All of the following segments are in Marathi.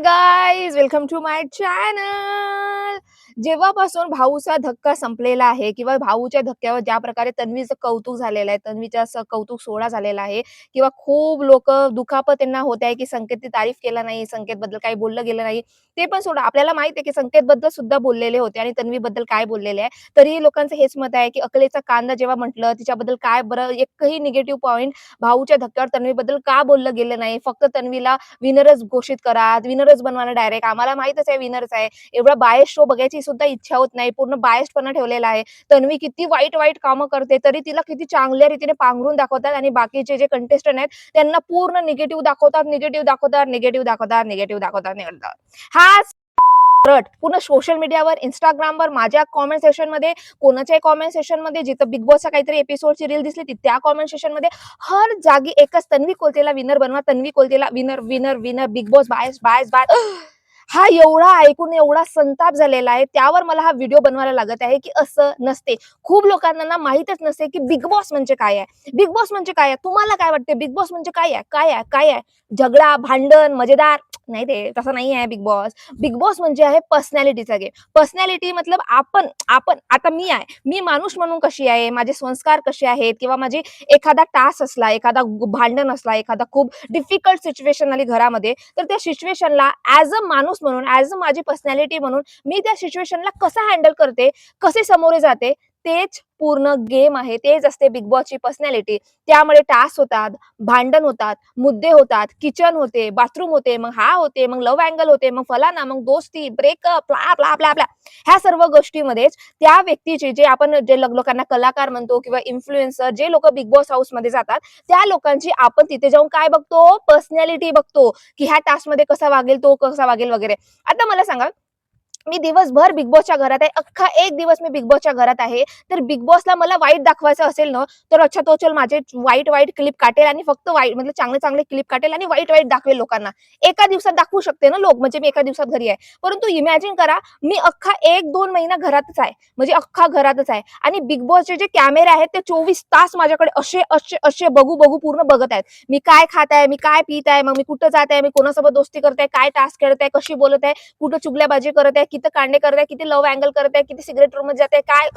Guys, welcome to my channel. जेव्हापासून भाऊचा धक्का संपलेला आहे किंवा भाऊच्या धक्क्यावर ज्या प्रकारे तन्वीचं कौतुक झालेलं आहे, तन्वीचा असं कौतुक सोहळा झालेला आहे किंवा खूप लोकं दुखापत त्यांना होत आहे, की संकेतची तारीफ केला नाही, संकेतबद्दल काही बोललं गेलं नाही. ते पण सोडा, आपल्याला माहिती आहे, की संकेतबद्दल सुद्धा बोललेले होते आणि तन्वीबद्दल काय बोललेले आहे. तरीही लोकांचं हेच मत आहे, की अकलेचा कांदा जेव्हा म्हटलं, तिच्याबद्दल काय बरं एकही निगेटिव्ह पॉइंट भाऊच्या धक्क्यावर तन्वीबद्दल का बोललं गेलं नाही. फक्त तन्वीला विनरच घोषित करा, विनरच बनवा ना डायरेक्ट. आम्हाला माहीतच आहे विनरच आहे. एवढा बायस शो बघायची सुद्धा इच्छा होत नाही. पूर्ण बायस्डपणा ठेवलेला आहे. तन्वी किती वाईट-वाईट कामं करते, तरी तिला किती चांगल्या रीतीने पांघरून दाखवतात आणि बाकीचे जे कंटेस्टंट आहेत, त्यांना पूर्ण निगेटिव्ह दाखवतात, निगेटिव्ह दाखवतात, निगेटिव्ह दाखवतात, निगेटिव्ह दाखवतात, निगेटिव्ह दाखवतात. हाच रट पूर्ण सोशल मीडियावर, Instagramवर, माझ्या कमेंट सेक्शनमध्ये, कोणाच्याही कमेंट सेक्शनमध्ये, जिथं बिग बॉसचा काहीतरी एपिसोडची रील दिसली, त्या कमेंट सेक्शनमध्ये हर जागी एकच तन्वी कोलतेला विनर बनवा, तन्वी कोलतेला winner, winner, winner, Bigg Boss bias, bias, bias. हा एवढा ऐकून एवढा संताप झालेला आहे. त्यावर मला हा व्हिडिओ बनवायला लागत आहे, की असं नसते. खूप लोकांना ना माहीतच नसते, की बिग बॉस म्हणजे काय आहे? बिग बॉस म्हणजे काय आहे? तुम्हाला काय वाटते? बिग बॉस म्हणजे काय आहे? काय आहे? काय आहे? झगडा, भांडण, मजेदार? नाही रे, तसं नाही आहे बिग बॉस. बिग बॉस म्हणजे आहे पर्सनॅलिटीचा गेम. पर्सनॅलिटी मतलब आपण आपण आता मी आहे. मी माणूस म्हणून कशी आहे? माझे संस्कार कसे आहेत? किंवा माझी एखादा टास्क असला, एखादा भांडण असला, एखादा खूप डिफिकल्ट सिच्युएशन आली घरामध्ये, तर त्या सिच्युएशनला ॲज अ माणूस म्हणून, ॲज अ माझी पर्सनॅलिटी म्हणून मी त्या सिच्युएशनला कसं हँडल करते, कसे सामोरे जाते, तेच पूर्ण गेम आहे. तेच असते बिग बॉसची पर्सनॅलिटी. त्यामुळे टास्क होतात, भांडण होतात, मुद्दे होतात, किचन होते, बाथरूम होते, मग हा होते, मग लव्ह अँगल होते, मग फलाना, मग दोस्ती, breakup, blah, blah, blah, blah. ह्या सर्व गोष्टीमध्येच त्या व्यक्तीचे जे आपण जे लोकांना कलाकार म्हणतो किंवा इन्फ्लुएन्सर जे लोकं बिग बॉस हाऊसमध्ये जातात, त्या लोकांची आपण तिथे जाऊन काय बघतो? पर्सनॅलिटी बघतो, की ह्या टास्कमध्ये कसा वागेल, तो कसा वागेल वगैरे. आता मला सांगा, मी दिवसभर बिग बॉसच्या घरात आहे. अख्खा एक दिवस मी बिग बॉसच्या घरात आहे. तर बिग बॉसला मला वाईट दाखवायचं असेल ना, तर अच्छा तो चल माझे वाईट-वाईट क्लिप काढेल आणि फक्त वाईट म्हणजे चांगले-चांगले क्लिप काढेल आणि वाईट-वाईट दाखवेल लोकांना. एका दिवसात दाखवू शकते ना लोक, म्हणजे मी एका दिवसात घरी आहे. परंतु इमॅजिन करा, मी अख्खा 1-2 महिना घरातच आहे. म्हणजे अख्खा घरातच आहे आणि बिग बॉसचे जे कॅमेरे आहेत ते 24 तास माझ्याकडे असे बघू पूर्ण बघत आहेत. मी काय खात आहे, मी काय पीत आहे, मग मी कुठं जात आहे, मी कोणासोबत दोस्ती करत आहे, काय टास्क खेळत आहे, कशी बोलत आहे, कुठं चुगल्याबाजी करत आहे, किती कांडे करत आहे, किती लव्ह अँगल करत आहे, किती सिगरेट रूममध्ये जात आहे, काय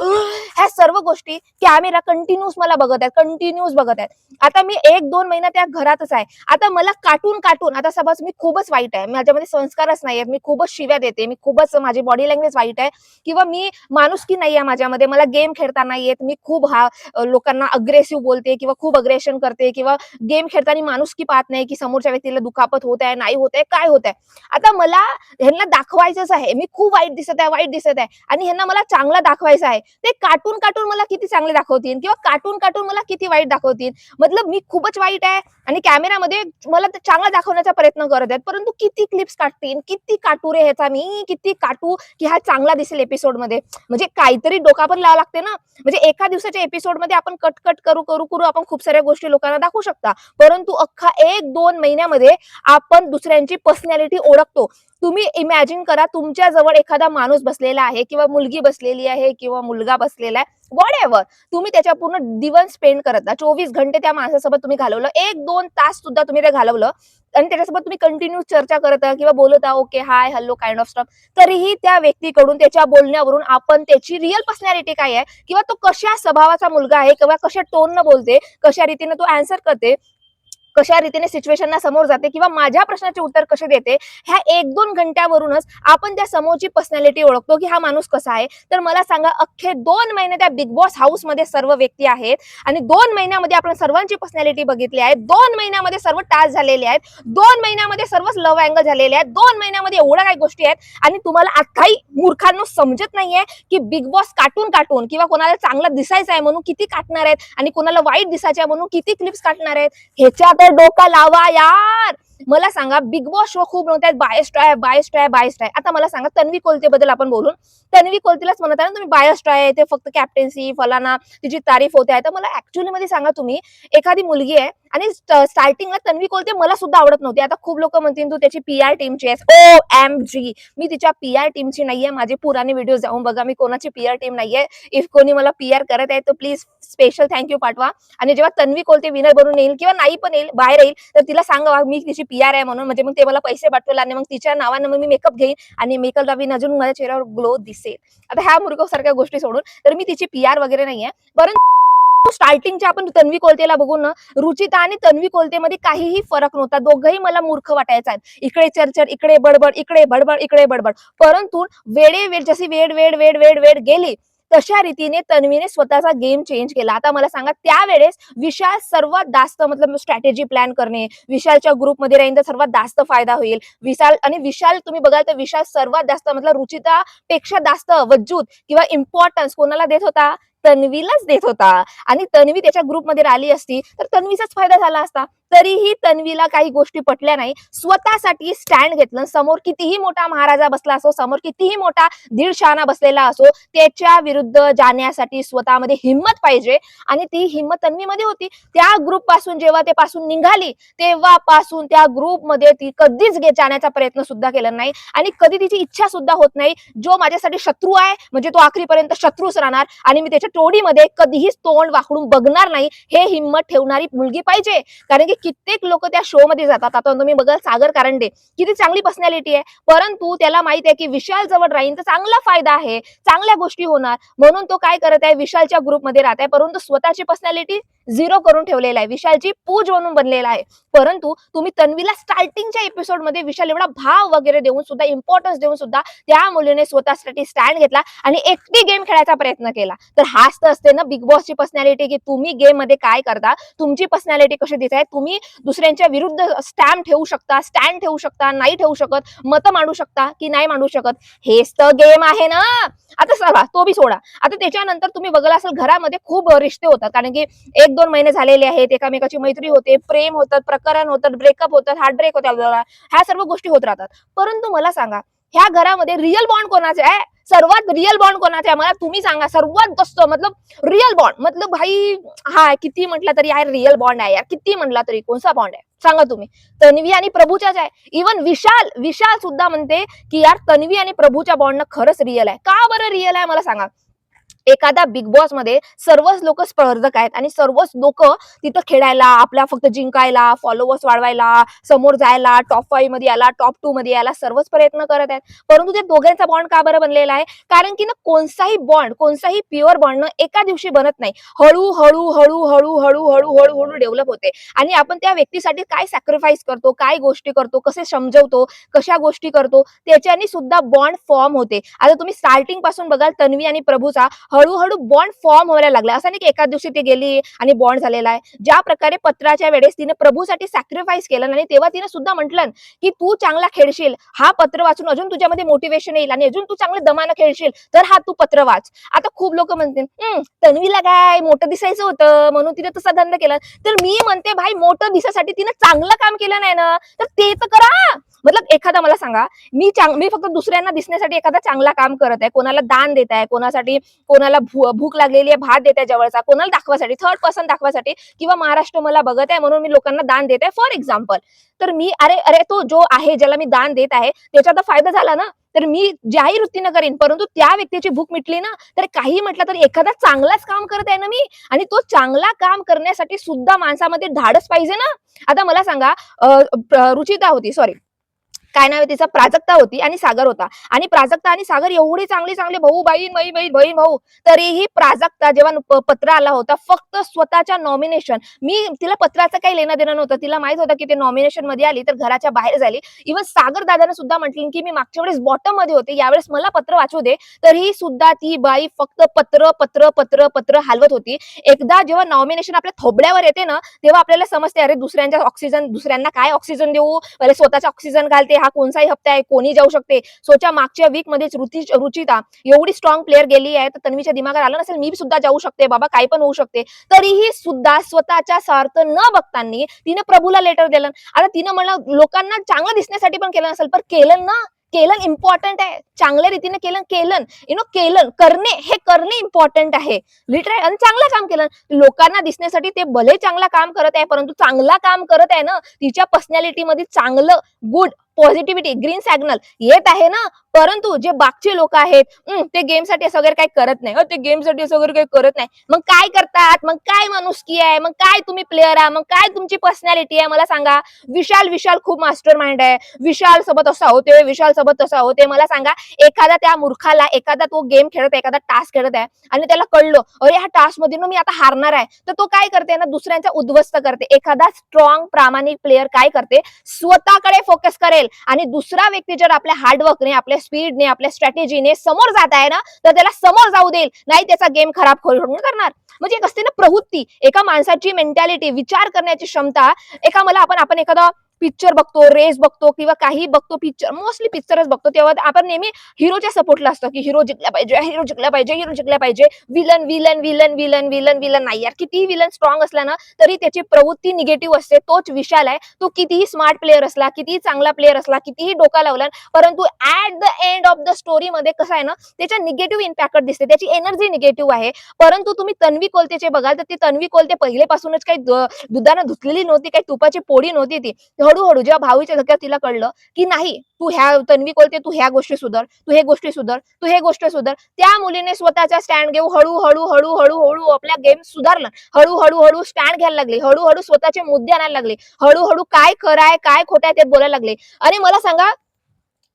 ह्या सर्व गोष्टी कॅमेरा कंटिन्यूअस मला बघत आहेत, कंटिन्यूअस बघत आहेत. आता मी 1-2 महिना त्या घरातच आहे. आता मला काटून आता समज मी खूपच वाईट आहे, माझ्यामध्ये संस्कारच नाही आहेत, मी खूपच शिव्या देते, मी खूपच माझी बॉडी लँग्वेज वाईट आहे किंवा मी माणुसकी नाही आहे माझ्यामध्ये, मला गेम खेळता नाही येत, मी खूप लोकांना अग्रेसिव्ह बोलते किंवा खूप अग्रेशन करते किंवा गेम खेळताना माणुसकी पाहत नाही, की समोरच्या व्यक्तीला दुखापत होत आहे, नाही होत आहे, काय होत आहे. आता मला ह्यांना दाखवायचंच आहे, मी खूप वाईट दिसत आहे आणि ह्यांना मला चांगला दाखवायचं आहे. ते काटून मला किती चांगले दाखवतील किंवा काटून मला किती वाईट दाखवतील. मतलब मी खूपच वाईट आहे आणि कॅमेरामध्ये मला ते चांगला दाखवण्याचा प्रयत्न करत आहेत. परंतु किती क्लिप्स काढतील, किती काटू रे ह्याचा मी, किती काटू की हा चांगला दिसेल एपिसोडमध्ये. म्हणजे काहीतरी डोका पण लावावा लागते ना. म्हणजे एका दिवसाच्या एपिसोडमध्ये आपण कट करू आपण खूप साऱ्या गोष्टी लोकांना दाखवू शकता. परंतु अख्खा 1-2 महिन्यामध्ये आपण दुसऱ्यांची पर्सनॅलिटी ओळखतो. तुम्ही इमॅजिन करा, तुमच्या जवळ एखादा माणूस बसलेला आहे किंवा मुलगी बसलेली आहे किंवा मुलगा बसलेला आहे, व्हॉटएव्हर. तुम्ही त्याच्या पूर्ण दिवस स्पेंड करत 24 घंटे त्या माणसासोबत तुम्ही घालवलं. 1-2 तास सुद्धा तुम्ही ते घालवलं आणि त्याच्यासोबत तुम्ही कंटिन्यू चर्चा करत आहात किंवा बोलत आहात, okay, high, hello kind of stuff. तरीही त्या व्यक्तीकडून त्याच्या बोलण्यावरून आपण त्याची रिअल पर्सनॅलिटी काय आहे किंवा तो कशा स्वभावाचा मुलगा आहे किंवा कशा टोननं बोलते, कशा रीतीने तो आन्सर करते, कशा रीतीने सिच्युएशनला समोर जाते किंवा माझ्या प्रश्नाचे उत्तर कसे देते, ह्या 1-2 घंट्यावरूनच आपण त्या समोरची पर्सनॅलिटी ओळखतो, की हा माणूस कसा आहे. तर मला सांगा, अख्खे 2 महिने त्या बिग बॉस हाऊसमध्ये सर्व व्यक्ती आहेत आणि 2 महिन्यामध्ये आपण सर्वांची पर्सनॅलिटी बघितली आहे. 2 महिन्यामध्ये सर्व टास्क झालेले आहेत. 2 महिन्यामध्ये सर्वच लव्ह अँगल झालेले आहेत. 2 महिन्यामध्ये एवढ्या काही गोष्टी आहेत आणि तुम्हाला आताही मूर्खांनो समजत नाहीये, की बिग बॉस काटून किंवा कोणाला चांगलं दिसायचं आहे म्हणून किती काटणार आहेत आणि कोणाला वाईट दिसायचं आहे म्हणून किती क्लिप्स काटणार आहेत. ह्याच्या तर डोका लावा यार. मला सांगा, बिग बॉस शो खूप म्हणतात बायस्ड आहे. आता मला सांगा, तन्वी कोलतेबद्दल आपण बोलून, तन्वी कोलतेलाच म्हणत आहे ना तुम्ही बायस्ड आहे, ते फक्त कॅप्टन्सी फलाना तिची तारीफ होते आहे. तर मला ऍक्च्युअली मध्ये सांगा, तुम्ही एखादी मुलगी आहे आणि स्टार्टिंगला तन्वी कोलते मला सुद्धा आवडत नव्हती. आता खूप लोक म्हणतील तू त्याची पीआर टीमची आहेस. OMG, मी तिच्या पीआर टीमची नाहीये. माझे पुराणे व्हिडिओ जाऊन बघा, मी कोणाची पीआर टीम नाहीये. इफ कोणी मला पीआर करत आहे तर प्लीज स्पेशल थँक्यू पाठवा. आणि जेव्हा तन्वी कोलते विनर बनून येईल किंवा नाही पण येईल, बाहेर येईल, तर तिला सांगा मी तिची PR आहे म्हणून, म्हणजे मग ते मला पैसे पाठवेल आणि मग तिच्या नावानं मग मी मेकअप घेईन आणि मेकअप लावीन, अजून माझ्या चेहऱ्यावर ग्लो दिसेल. आता ह्या मूर्खसारख्या गोष्टी सोडून तर मी तिची PR वगैरे नाहीये. परंतु स्टार्टिंगच्या आपण तन्वी कोलतेला बघून ना, रुचिता आणि तन्वी कोलतेमध्ये काहीही फरक नव्हता. दोघंही मला मूर्ख वाटायचा. इकडे चरचर, इकडे बडबड, इकडे बडबड, इकडे बडबड. परंतु वेळेवेळ जशी वेळ गेली, तशा रीतीने तन्वीने स्वतःचा गेम चेंज केला. आता मला सांगा, त्यावेळेस विशाल सर्वात जास्त मतलब स्ट्रॅटेजी प्लॅन करणे, विशालच्या ग्रुपमध्ये राहीन तर सर्वात जास्त फायदा होईल. विशाल तुम्ही बघाल तर विशाल सर्वात जास्त मतलब रुचितापेक्षा जास्त वजूद किंवा इम्पॉर्टन्स कोणाला देत होता? तन्वीलाच देत होता. आणि तन्वी त्याच्या ग्रुपमध्ये राहिली असती तर तन्वीचाच फायदा झाला असता. तरीही तन्वीला काही गोष्टी पटल्या नाही. स्वतःसाठी स्टँड घेतलं. समोर कितीही मोठा महाराजा बसला असो, समोर कितीही मोठा दीड शहाणा बसलेला असो, त्याच्या विरुद्ध जाण्यासाठी स्वतःमध्ये हिंमत पाहिजे आणि ती हिंमत तन्वीमध्ये होती. त्या ग्रुप पासून जेव्हा ते पासून निघाली, तेव्हापासून त्या ग्रुपमध्ये ती कधीच जाण्याचा प्रयत्न सुद्धा केला नाही आणि कधी तिची इच्छा सुद्धा होत नाही. जो माझ्यासाठी शत्रू आहे म्हणजे तो आखरीपर्यंत शत्रूच राहणार आणि मी त्याच्या टोळीमध्ये कधीही तोंड वाकडून बघणार नाही, हे हिंमत ठेवणारी मुलगी पाहिजे. कारण की कित्येक लोक त्या शो मध्ये जातात. आता तुम्ही बघा सागर कारंडे, किती चांगली पर्सनॅलिटी आहे, परंतु त्याला माहित आहे की विशाल जवळ राहीन तर चांगला फायदा आहे, चांगल्या गोष्टी होणार, म्हणून तो काय करत आहे, विशालच्या ग्रुपमध्ये राहत आहे, परंतु स्वतःची पर्सनॅलिटी झिरो करून ठेवलेला आहे, विशालची पूज म्हणून बनलेला आहे. परंतु तुम्ही तन्वीला स्टार्टिंगच्या एपिसोडमध्ये विशाल एवढा भाव वगैरे देऊन सुद्धा, इम्पॉर्टन्स देऊन सुद्धा त्या मुलीने स्वतःसाठी स्टँड घेतला आणि एकटी गेम खेळायचा प्रयत्न केला. तर हाच तर असते ना बिग बॉसची पर्सनॅलिटी, की तुम्ही गेम मध्ये काय करता, तुमची पर्सनॅलिटी कशी दिसत आहे, तुम्ही दुसऱ्यांच्या विरुद्ध स्टॅम्प ठेवू शकता, स्टँड ठेवू शकता, नाही ठेवू शकत, मत मांडू शकता की नाही मांडू शकत. हेच तर गेम आहे ना. आता सगळा तो बी सोडा. आता त्याच्यानंतर तुम्ही बघला असेल घरामध्ये खूप रिश्ते होतात, कारण की 1-2 महिने झालेले आहेत, एकामेकाची मैत्री होते, प्रेम होतात, प्रकरण होतात, ब्रेकअप होतात, हार्ट ब्रेक होतात, ह्या सर्व गोष्टी होत राहतात. परंतु मला सांगा, ह्या घरामध्ये रिअल बॉन्ड कोणाचे आहे? सर्वात रिअल बॉन्ड कोणाचे आहे मला तुम्ही सांगा. सर्वात जास्त मतलब रिअल बॉन्ड मतलब भाई, हा किती म्हटलं तरी यार रिअल बॉन्ड आहे यार, किती म्हटला तरी कोणता बॉन्ड आहे सांगा तुम्ही? तन्वी आणि प्रभूचाच आहे. इवन विशाल सुद्धा म्हणते की यार तन्वी आणि प्रभूच्या बॉन्ड खरंच रिअल आहे. का बरं रिअल आहे मला सांगा? एखादा बिग बॉस मध्ये सर्वच लोक स्पर्धक आहेत आणि सर्वच लोक तिथं खेळायला, आपल्या फक्त जिंकायला, फॉलोअर्स वाढवायला, समोर जायला, टॉप 5 मध्ये यायला, टॉप 2 मध्ये यायला सर्वच प्रयत्न करत आहेत. परंतु ते दोघांचा बॉन्ड का बरं बनलेला आहे? कारण की ना कोणताही बॉन्ड, कोणताही प्युअर बॉन्ड ना एका दिवशी बनत नाही. हळू डेव्हलप होते आणि आपण त्या व्यक्तीसाठी काय सॅक्रिफाईस करतो, काय गोष्टी करतो, कसे समजवतो, कशा गोष्टी करतो, त्याच्याने सुद्धा बॉन्ड फॉर्म होते. आता तुम्ही स्टार्टिंग पासून बघाल तन्वी आणि प्रभूचा हळूहळू बॉन्ड फॉर्म व्हायला लागला. असं नाही की एका दिवशी ती गेली आणि बॉन्ड झालेला आहे. ज्या प्रकारे पत्राच्या वेळेस तिने प्रभूसाठी सॅक्रिफाईस केलं आणि तेव्हा तिने सुद्धा म्हटलं की तू चांगला खेळशील, हा पत्र वाचून अजून तुझ्यामध्ये मोटिवेशन येईल आणि अजून तू चांगले दमानं खेळशील तर हा तू पत्र वाच. आता खूप लोक म्हणतील तन्वीला काय मोठं दिसायचं होतं म्हणून तिने तसा धंदा केला. तर मी म्हणते भाई, मोठं दिसासाठी तिने चांगलं काम केलं नाही ना, तर ते तर करा. मतलब एखादा मला सांगा, मी फक्त दुसऱ्यांना दिसण्यासाठी एखादा चांगला काम करत आहे, कोणाला दान देत आहे, कोणाला भूक लागलेली आहे भात देत आहे जवळचा, कोणाला दाखवासाठी, थर्ड पर्सन दाखवासाठी, किंवा महाराष्ट्र मला बघत आहे म्हणून मी लोकांना दान देत आहे फॉर एक्झाम्पल, तर मी अरे अरे तो जो आहे ज्याला मी दान देत आहे त्याचा तर फायदा झाला ना, तर मी ज्याही वृत्तीनं करीन, परंतु त्या व्यक्तीची भूक मिटली ना, तर काही म्हटलं तर एखादा चांगलाच काम करत आहे ना मी, आणि तो चांगला काम करण्यासाठी सुद्धा माणसामध्ये धाडस पाहिजे ना. आता मला सांगा, रुचिता होती, सॉरी काय नाव आहे तिचा, प्राजक्ता होती आणि सागर होता, आणि प्राजक्ता आणि सागर एवढे चांगले चांगले भाऊ बहीण भाऊ, तरीही प्राजक्ता जेव्हा पत्र आला होता फक्त स्वतःच्या नॉमिनेशन, मी तिला पत्राचं काही लेणं देणं नव्हतं, तिला माहित होतं की ते नॉमिनेशन मध्ये आली तर घराच्या बाहेर झाली. इव्हन सागर दादाने सुद्धा म्हटलं की मी मागच्या वेळेस बॉटम मध्ये होते, यावेळेस मला पत्र वाचू दे, तरीही सुद्धा ती बाई फक्त पत्र पत्र पत्र पत्र हलवत होती. एकदा जेव्हा नॉमिनेशन आपल्या थोबड्यावर येते ना, तेव्हा आपल्याला समजते अरे दुसऱ्यांच्या ऑक्सिजन, दुसऱ्यांना काय ऑक्सिजन देऊ, पहिले स्वतःचा ऑक्सिजन घालते, हा कोणताही हप्ता आहे, कोणी जाऊ शकते. सोच्या मागच्या वीक मध्येच रुचिता एवढी स्ट्रॉंग प्लेअर गेली आहे, तर तन्वीच्या दिमागात आलं नसेल मी सुद्धा जाऊ शकते बाबा, काही पण होऊ शकते, तरीही सुद्धा स्वतःच्या स्वार्थ न बघताना तिने प्रभूला लेटर दिलं. आता तिनं म्हणलं लोकांना चांगलं दिसण्यासाठी पण केलं नसेल, पण केलं ना, केलं इम्पॉर्टंट आहे, चांगल्या रीतीने केलं केलं करणे इम्पॉर्टंट आहे लिटरली, आणि चांगलं काम केलं. लोकांना दिसण्यासाठी ते भले चांगला काम करत आहे, परंतु चांगला काम करत आहे ना, तिच्या पर्सनॅलिटी मध्ये चांगलं गुड पॉझिटिव्हिटी, ग्रीन सिग्नल येत आहे ना, परंतु जे बाकीचे लोक आहेत ते गेमसाठी असं वगैरे काही करत नाही. ते गेमसाठी असं वगैरे काही करत नाही. मग काय करतात? मग काय माणुसकी आहे? मग काय तुम्ही प्लेयर आहे? मग काय तुमची पर्सनॅलिटी आहे? मला सांगा. विशाल विशाल खूप मास्टर माइंड आहे. विशाल सोबत असा होते, विशाल सोबत तसा होते. मला सांगा, एखादा त्या मूर्खाला एखादा तो गेम खेळत आहे, एखादा टास्क खेळत आहे आणि त्याला कळलं, अरे ह्या टास्क मध्ये ना मी आता हारणार आहे, तर तो काय करते ना, दुसऱ्यांचा उद्ध्वस्त करते. एखादा स्ट्रॉंग प्रामाणिक प्लेयर काय करते, स्वतःकडे फोकस करेल आणि दुसरा व्यक्ती जर आपल्या हार्डवर्कने, आपल्या स्पीडने, आपल्या स्ट्रॅटेजीने समोर जात आहे ना, तर त्याला समोर जाऊ देईल, नाही त्याचा गेम खराब करणार. म्हणजे एक असते ना प्रवृत्ती, एका माणसाची मेंटॅलिटी, विचार करण्याची क्षमता. आपण एखादा पिक्चर बघतो, रेस बघतो किंवा काही बघतो, पिक्चर मोस्टली पिक्चरच बघतो, तेव्हा आपण नेहमी हिरोच्या सपोर्टला असतो, की हिरो जिंकला पाहिजे, हिरो जिंकला पाहिजे, हिरो जिंकला पाहिजे. Villain villain villain villain villain villain नाही यार, कितीही विलन स्ट्रॉंग असला ना, तरी त्याची प्रवृत्ती निगेटिव्ह असते. तोच विशाल आहे. तो कितीही स्मार्ट प्लेअर असला, कितीही चांगला प्लेअर असला, कितीही डोका लावला, परंतु at the end of the story मध्ये कसं आहे ना, त्याच्या निगेटिव्ह इम्पॅक्ट दिसते, त्याची एनर्जी निगेटिव्ह आहे. परंतु तुम्ही तन्वी कोलतेचे बघाल तर ती तन्वी कोलते पहिलेपासूनच काही दुधानं धुतलेली नव्हती, काही तुपाची पोळी नव्हती ती. हळूहळू जेव्हा भाऊच्या धक्क्यात तिला कळलं, की नाही तू ह्या तन्वी कोलते, तू ह्या गोष्टी सुधार, तू हे गोष्टी सुधार, तू हे गोष्ट सुधार. त्या मुलीने स्वतःचा स्टँड घेऊन हळूहळू हळूहळू हळू आपल्या गेम सुधारला. हळूहळू हळू स्टँड घ्यायला लागली, हळूहळू स्वतःचे मुद्दे आणायला लागले, हळूहळू काय खरंय काय खोटं आहे ते बोलायला लागले. आणि मला सांगा,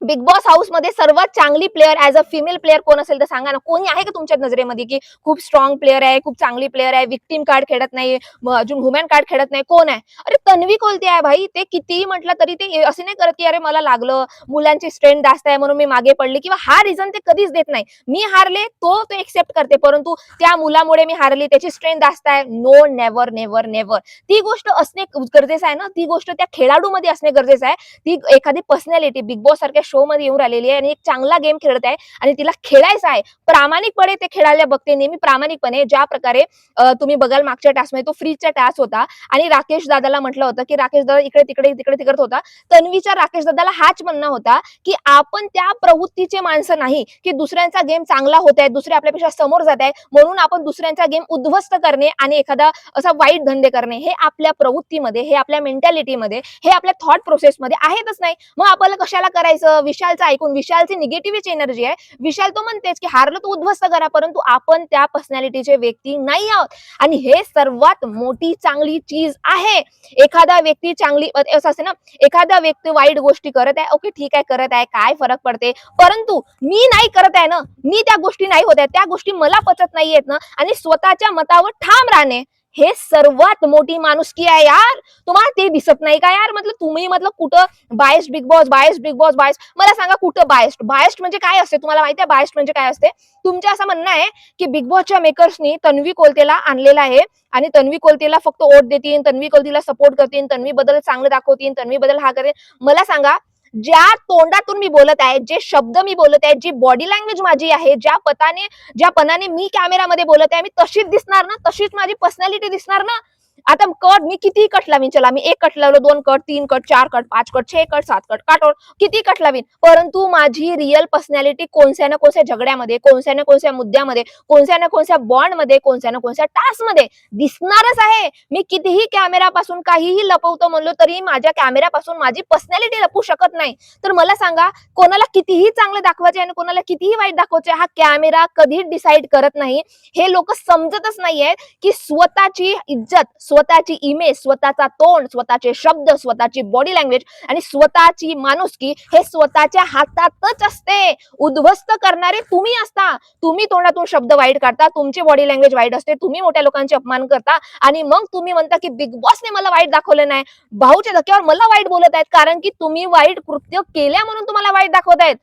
बिग बॉस हाऊस मध्ये सर्वात चांगली player as a female player कोण असेल तर सांगा ना. कोणी आहे का तुमच्या नजरेमध्ये की खूप स्ट्रॉंग प्लेअर आहे, खूप चांगली प्लेअर आहे, विक्टीम कार्ड खेळत नाही, अजून वुमॅन कार्ड खेळत नाही, कोण आहे? अरे तन्वी कोलते आहे भाई. ते कितीही म्हटलं तरी ते असे नाही करत की अरे मला लागलं, मुलांची स्ट्रेंथ जास्त आहे म्हणून मी मागे पडले, किंवा हा रिझन ते कधीच देत नाही. मी हारले तो एक्सेप्ट करते, परंतु त्या मुलामुळे मी हारली, त्याची स्ट्रेंथ जास्त आहे, नो, नेव्हर नेव्हर नेव्हर. ती गोष्ट असणे गरजेचं आहे ना, ती गोष्ट त्या खेळाडूमध्ये असणे गरजेचं आहे. ती एखादी पर्सनॅलिटी बिग बॉस सारख्या शो मध्ये येऊन राहिलेली आहे आणि एक चांगला गेम खेळत आहे आणि तिला खेळायचा आहे, प्रामाणिकपणे ते खेळायला बघते, नेहमी प्रामाणिकपणे. ज्या प्रकारे तुम्ही बघाल मागच्या टास्क मध्ये तो फ्रीजचा टास्क होता आणि राकेश दादाला म्हटलं होतं की राकेश दादा इकडे तिकडे तिकडे तिकडे होता. तन्वीच्या राकेश दादाला हाच म्हणणं होता की आपण त्या प्रवृत्तीचे माणसं नाही की दुसऱ्यांचा गेम चांगला होत आहे, दुसरे आपल्यापेक्षा समोर जात आहे म्हणून आपण दुसऱ्यांचा गेम उद्ध्वस्त करणे आणि एखादा असा वाईट धंदे करणे, हे आपल्या प्रवृत्तीमध्ये, हे आपल्या मेंटॅलिटीमध्ये, हे आपल्या थॉट प्रोसेसमध्ये आहेतच नाही. मग आपल्याला कशाला करायचं? विशालचं ऐकून, विशालची निगेटिव्ह एनर्जी आहे. विशाल तो म्हणतेच की हारलं तर उद्ध्वस्त करा, परंतु आपण त्या पर्सनॅलिटीचे व्यक्ती नाही आहोत. आणि हे सर्वात मोठी चांगली चीज आहे. एखादा व्यक्ती चांगली असं असते ना, एखादा व्यक्ती वाईट गोष्टी करत आहे, ओके ठीक आहे करत आहे, काय फरक पडते, परंतु मी नाही करत आहे ना, मी त्या गोष्टी नाही होत आहेत, त्या गोष्टी मला पचत नाहीयेत ना, आणि स्वतःच्या मतावर ठाम राहणे, हे सर्वात मोठी माणुसकी आहे यार. तुम्हाला ते दिसत नाही का यार? तुम्ही कुठं biased big boss, biased big boss, biased, मला सांगा कुठं बायस्ड? बायस्ड म्हणजे काय असते तुम्हाला माहिती आहे? बायस्ड म्हणजे काय असते? तुमचं असं म्हणणं आहे की बिग बॉसच्या मेकर्सनी तन्वी कोलतेला आणलेला आहे आणि तन्वी कोलतेला फक्त वोट देतील, तन्वी कोलतेला सपोर्ट करतील, तन्वी बद्दल चांगलं दाखवतील, तन्वी बद्दल हा करेल. मला सांगा, ज्या तोंडातून मी बोलत आहे, जे शब्द मी बोलत आहे, जी बॉडी लँग्वेज माझी आहे, ज्या पणाने मी कॅमेरामध्ये बोलत आहे, मी तशीच दिसणार ना, तशीच माझी पर्सनॅलिटी दिसणार ना. आता कट मी किती कट लावीन, चला मी 1 कट लावलं, 2 cut, 3 cut, 4 cut, 5 cut, 6 cut, 7 cut, काटोर किती कट लावीन, परंतु माझी रिअल पर्सनॅलिटी कोणत्या ना कोणत्या झगड्यामध्ये, कोणत्या ना कोणत्या मुद्द्यामध्ये, कोणत्या ना कोणत्या बॉन्डमध्ये, कोणत्या ना कोणत्या टास्कमध्ये दिसणारच आहे. मी कितीही कॅमेरापासून काहीही लपवतो म्हणलो तरी माझ्या कॅमेरापासून माझी पर्सनॅलिटी लपू शकत नाही. तर मला सांगा, कोणाला कितीही चांगलं दाखवायचे आणि कोणाला कितीही वाईट दाखवायचे, हा कॅमेरा कधीच डिसाईड करत नाही. हे लोक समजतच नाहीये की स्वतःची इज्जत, स्वतःची इमेज, स्वतःचा तोंड, स्वतःचे शब्द, स्वतःची बॉडी लँग्वेज आणि स्वतःची माणुसकी हे स्वतःच्या हातातच असते. उद्ध्वस्त करणारे तुम्ही असता. तुम्ही तोंडातून शब्द वाईट काढता, तुमची बॉडी लँग्वेज वाईट असते, तुम्ही मोठ्या लोकांचे अपमान करता आणि मग तुम्ही म्हणता की बिग बॉसने मला वाईट दाखवलं नाही, भाऊच्या धक्क्यावर मला वाईट बोलत आहेत, कारण की तुम्ही वाईट कृत्य केल्या म्हणून तुम्हाला वाईट दाखवत आहेत.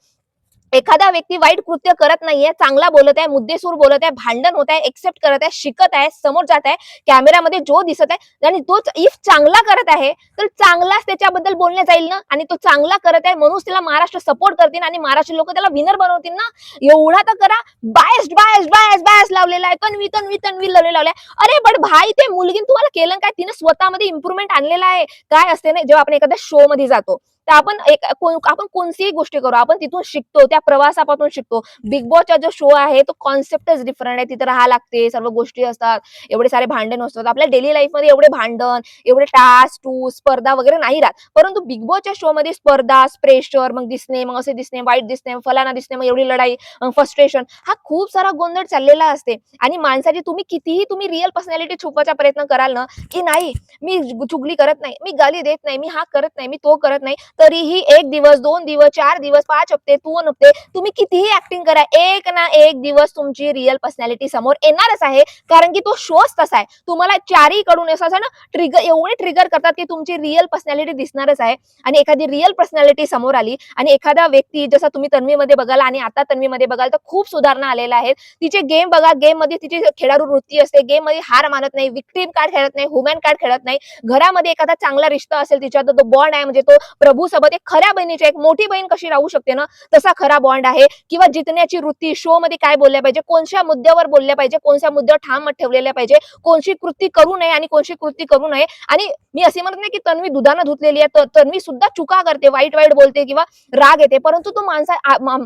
एखादा व्यक्ती वाईट कृत्य करत नाहीये, चांगला बोलत आहे, मुद्देसूर बोलत आहे, भांडण होत आहे, एक्सेप्ट करत आहे, शिकत आहे, समोर जात आहे, कॅमेरामध्ये जो दिसत आहे आणि तोच इफ चांगला करत आहे तर चांगलाच त्याच्याबद्दल बोलले जाईल ना. आणि तो चांगला करत आहे म्हणून त्याला महाराष्ट्र सपोर्ट करतील आणि महाराष्ट्र लोक त्याला विनर बनवतील ना. एवढा तर करा. बायस्ड बायस्ड बायस बायस लावलेला आहे, तन्वी तन्वी तन्वी लावलेला आहे. अरे बट भाई, ते मुलगीने तुम्हाला केलं काय? तिने स्वतःमध्ये इम्प्रुव्हमेंट आणलेला आहे. काय असते ना, जेव्हा आपण एखाद्या शो मध्ये जातो तर आपण कोणतीही गोष्ट करू, आपण तिथून शिकतो, त्या प्रवासापासून शिकतो. बिग बॉसचा जो शो आहे तो कॉन्सेप्टच डिफरंट आहे. तिथे राहावं लागते, सर्व गोष्टी असतात, एवढे सारे भांडण असतात. आपल्या डेली लाईफमध्ये एवढे भांडण, एवढे टास्क, टूर, स्पर्धा वगैरे नाही राहत. परंतु बिग बॉसच्या शोमध्ये स्पर्धा, प्रेशर, मग दिसणे, मग असे दिसणे, वाईट दिसणे, फलाना दिसणे, मग एवढी लढाई, फ्रस्ट्रेशन, हा खूप सारा गोंधळ चाललेला असते. आणि माणसाची तुम्ही रिअल पर्सनॅलिटी छुपवायचा प्रयत्न कराल ना, की नाही मी चुगली करत नाही, मी गाली देत नाही, मी हा करत नाही, मी तो करत नाही, तरीही 1 दिवस, 2 दिवस, 4 दिवस, 5 हप्ते, 2 हप्ते तुम्ही कितीही ऍक्टिंग करा, एक ना एक दिवस तुमची रिअल पर्सनॅलिटी समोर येणारच आहे. कारण की तो शोच तसा आहे. तुम्हाला चारही कडून असं ना एवढे ट्रिगर करतात की तुमची रिअल पर्सनॅलिटी दिसणारच आहे. आणि एखादी रिअल पर्सनॅलिटी समोर आली आणि एखादा व्यक्ती जसं तुम्ही तन्वीमध्ये बघाल आणि आता तन्वीमध्ये बघाल तर खूप सुधारणा आलेल्या आहेत. तिचे गेम बघा, गेममध्ये तिची खेळाडू वृत्ती असते, गेममध्ये हार मानत नाही, विक्टिम कार्ड खेळत नाही, ह्युमन कार्ड खेळत नाही. घरामध्ये एखादा चांगला रिश्ता असेल तिच्या, तो बॉन्ड आहे, म्हणजे तो प्रभूसोबत एक खऱ्या बहिणीची, एक मोठी बहीण कशी राहू शकते ना, तसा खरा बॉन्ड आहे. किंवा जितण्याची वृत्ती, शो मध्ये काय बोलल्या पाहिजे, कोणत्या मुद्द्यावर बोलल्या पाहिजे, कोणत्या मुद्द्यावर ठाम मत ठेवलेल्या पाहिजे, कोणती कृती करू नये आणि कोणती कृती करू नये. आणि मी असे म्हणत नाही की तन्वी दुधानं धुतलेली आहे, तर तन्वी सुद्धा चुका करते, वाईट वाईट बोलते किंवा राग येते, परंतु तो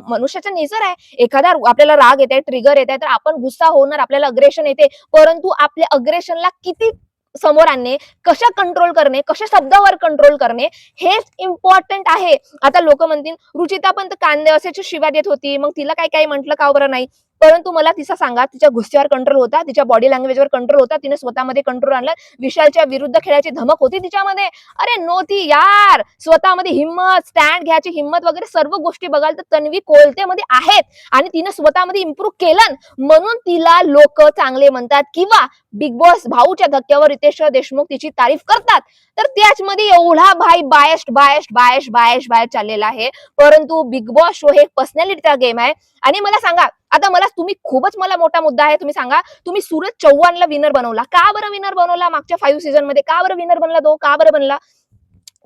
मनुष्याचा नेचर आहे. एखादा आपल्याला राग येते, ट्रिगर येते, तर आपण गुस्सा होणार, आपल्याला अग्रेशन येते, परंतु आपल्या अग्रेशनला किती समोर आणणे, कशा कंट्रोल करणे, कशा शब्दावर कंट्रोल करणे, हेच इम्पॉर्टंट आहे. आता लोक म्हणतील रुचिता पण तर कांदे असेच शिव्या देत होती, मग तिला काय काय म्हटलं का बरं नाही. परंतु मला तिचा सांगा, तिच्या गुस्स्यावर कंट्रोल होता, तिच्या बॉडी लँग्वेजवर कंट्रोल होता, तिने स्वतःमध्ये कंट्रोल आणला, विशालच्या विरुद्ध खेळायची धमक होती तिच्यामध्ये? अरे नव्हती यार. स्वतःमध्ये हिंमत, स्टँड घ्यायची हिंमत वगैरे सर्व गोष्टी बघाल तर तन्वी कोलतेमध्ये आहेत. आणि तिने स्वतःमध्ये इम्प्रूव्ह केलं, म्हणून तिला लोक चांगले म्हणतात. किंवा बिग बॉस भाऊच्या धक्क्यावर रितेश देशमुख तिची तारीफ करतात. तर त्याचमध्ये एवढा भाई बायस्ट चाललेला आहे. परंतु बिग बॉस शो हे पर्सनॅलिटीचा गेम आहे. आणि मला सांगा, आता मला मोठा मुद्दा आहे, तुम्ही सांगा, तुम्ही सूरज चव्हाणला विनर बनवला, का बरं विनर बनवला? मागच्या 5 सीझन मध्ये का बरं विनर बनला तो? का बरं बनला?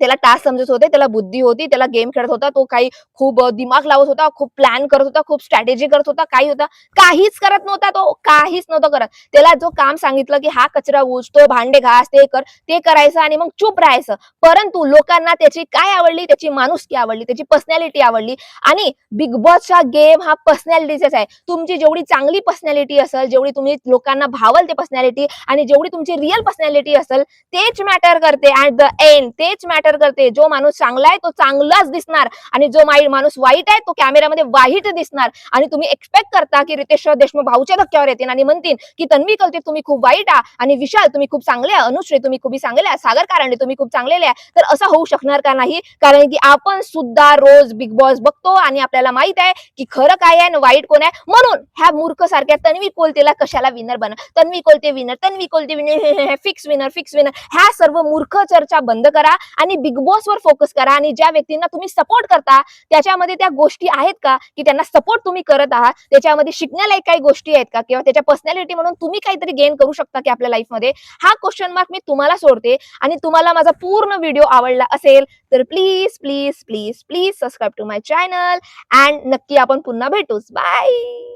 त्याला टास्क समजत होते, त्याला बुद्धी होती, त्याला गेम खेळत होता, तो काही खूप दिमाग लावत होता, खूप प्लॅन करत होता, खूप स्ट्रॅटेजी करत होता, काही होता, काहीच करत नव्हता तो, काहीच नव्हतं करत. त्याला जो काम सांगितलं की हा कचरा उच, तो भांडे घास, ते कर, ते करायचं आणि मग चूप राहायचं. परंतु लोकांना त्याची काय आवडली? त्याची माणुसकी आवडली, त्याची पर्सनॅलिटी आवडली. आणि बिग बॉसचा गेम हा पर्सनॅलिटीचाच आहे. तुमची जेवढी चांगली पर्सनॅलिटी असेल, जेवढी तुम्ही लोकांना भावल ते पर्सनॅलिटी, आणि जेवढी तुमची रिअल पर्सनॅलिटी असेल, तेच मॅटर करते. ऍट द एंड तेच मॅटर करते. जो माणूस चांगला आहे तो चांगलाच दिसणार, आणि जो माणूस वाईट आहे तो कॅमेरामध्ये वाईट दिसणार. आणि तुम्ही एक्सपेक्ट करता की रितेश देशमुख भाऊच्या धक्क्यावर येतील आणि म्हणतील की तन्वी कलते तुम्ही खूप वाईट आहात, आणि विशाल तुम्ही खूप चांगले आहे, अनुश्री तुम्ही खूप चांगले आहे, सागर कारंडे तुम्ही खूप चांगलेले आहे. तर असं होऊ शकणार का? नाही. कारण की आपण सुद्धा रोज बिग बॉस बघतो आणि आपल्याला माहित आहे की खरं काय आहे आणि वाईट कोण आहे. म्हणून ह्या मूर्ख सारख्या तन्वी कोलतेला कशाला विनर बना, Tanvi Kolte winner, Tanvi Kolte winner, fix winner, fix winner, ह्या सर्व मूर्ख चर्चा बंद करा आणि बिग बॉस वर फोकस करा. आणि ज्या व्यक्तींना तुम्ही सपोर्ट करता त्याच्यामध्ये त्या गोष्टी आहेत का की त्यांना सपोर्ट तुम्ही करत आहात, त्याच्यामध्ये शिकण्यालायक काही गोष्टी आहेत का, किंवा त्याच्या पर्सनॅलिटी म्हणून तुम्ही काहीतरी गेन करू शकता की आपल्या लाईफमध्ये? हा क्वेश्चन मार्क मी तुम्हाला सोडते. आणि तुम्हाला माझा पूर्ण व्हिडिओ आवडला असेल तर please please please please subscribe to my channel. And नक्की आपण पुन्हा भेटूच. बाय.